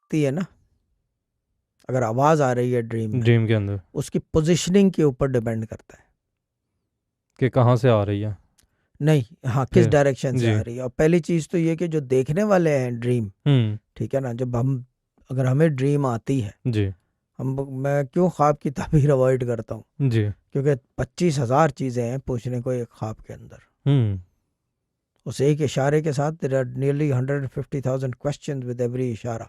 दिखती है ना, अगर आवाज़ आ रही है ड्रीम ड्रीम के अंदर उसकी पोजीशनिंग के ऊपर डिपेंड करता है कि कहाँ से आ रही है नहीं, हाँ, किस फिर। डायरेक्शन से जी। आ रही है। और पहली चीज़ तो ये कि जो देखने वाले हैं ड्रीम, ठीक है ना, जब हम अगर हमें ड्रीम आती है, जी। मैं क्यों ख्वाब की ताबीर अवॉइड करता हूँ, जी। क्योंकि 25,000 चीज़ें हैं पूछने को एक ख्वाब के अंदर। उस एक इशारे के साथ there are nearly 150,000 question with every इशारा।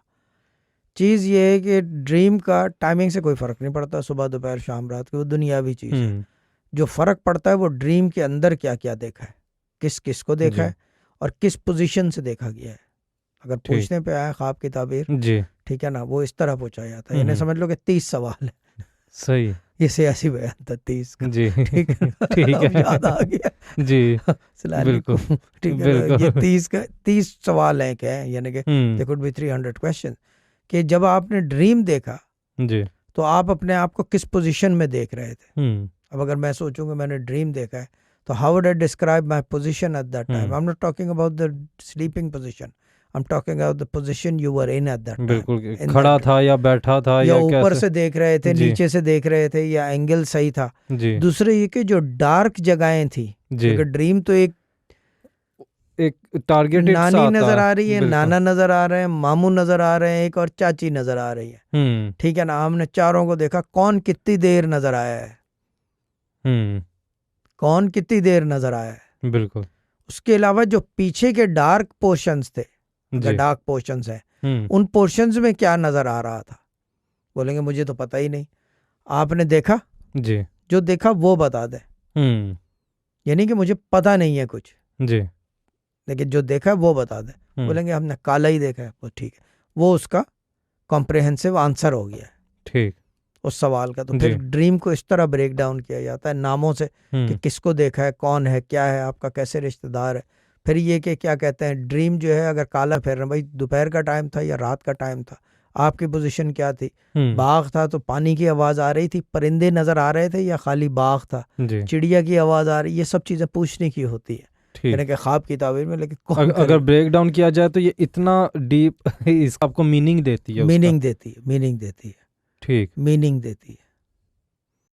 चीज़ ये है कि ड्रीम का टाइमिंग से कोई फ़र्क नहीं पड़ता, सुबह दोपहर शाम रात की, वो दुनियावी चीज़ है। जो फ़र्क पड़ता है वो ड्रीम के अंदर क्या क्या देखा है, किस किस को देखा जी। है और किस पोजीशन से देखा गया है। अगर ठीक। पूछने पे आया ख्वाब की ताबीर, जी। ठीक है ना, वो इस तरह पूछा जाता है, यानी समझ लो कि 30 सवाल है। सही। ये सियासी बयान था 30 का, जी। ठीक है ना, ठीक अब है। याद आ गया। जी। सलाम, ठीक है ना, ये बिल्कुल। 30 सवाल हैं क्या है, यानी कि दे कुड बी 300 क्वेश्चन। कि जब आपने ड्रीम देखा जी। तो आप अपने आप को किस पोजीशन में देख रहे थे। अब अगर मैं सोचूंगा मैंने ड्रीम देखा है, तो how would I describe my position at that time. I am not talking about the sleeping position, I am talking about the position you were in at that time. बिल्कुल, खड़ा था या बैठा था या या ऊपर कैसे। से देख रहे थे, जी। नीचे से देख रहे थे, या एंगल सही था। जी। दूसरे ये कि जो डार्क जगहें थी, जी। क्योंकि ड्रीम तो एक एक टारगेटेड सा नानी आता नजर है। आ रही है, बिल्कुल। नाना नजर आ रहे हैं, मामू नजर आ रहे हैं, एक और चाची नजर आ रही है, ठीक है ना। हमने चारों को देखा, कौन कितनी देर नजर आया है, कौन कितनी देर नजर आया है। बिल्कुल। उसके अलावा जो पीछे के डार्क पोर्शंस थे, अगर जी। डार्क पोर्शंस हैं, उन पोर्शंस में क्या नजर आ रहा था। बोलेंगे मुझे तो पता ही नहीं। आपने देखा, जी। जो देखा वो बता दे, यानी कि मुझे पता नहीं है कुछ, जी। लेकिन जो देखा है वो बता दे। बोलेंगे हमने काला ही देखा है, वो ठीक है, वो उसका कॉम्प्रहेंसिव आंसर हो गया है ठीक। उस सवाल का। तो जी। फिर ड्रीम को इस तरह ब्रेक डाउन किया जाता है नामों से, कि किसको देखा है, कौन है, क्या है, आपका कैसे रिश्तेदार है। फिर ये कि क्या कहते हैं, ड्रीम जो है, अगर काला फेर भाई दोपहर का टाइम था या रात का टाइम था, आपकी पोजीशन क्या थी। बाग था तो पानी की आवाज़ आ रही थी, परिंदे नज़र आ रहे थे, या खाली बाग था, जी। चिड़िया की आवाज़ आ रही, ये सब चीज़ें पूछने की होती है, यानी कि ख्वाब की ताबीर में। लेकिन कौन अगर ब्रेक डाउन किया जाए तो ये इतना डीप इसका आपको मीनिंग देती है उसका। मीनिंग देती है, मीनिंग देती है, ठीक। मीनिंग देती है।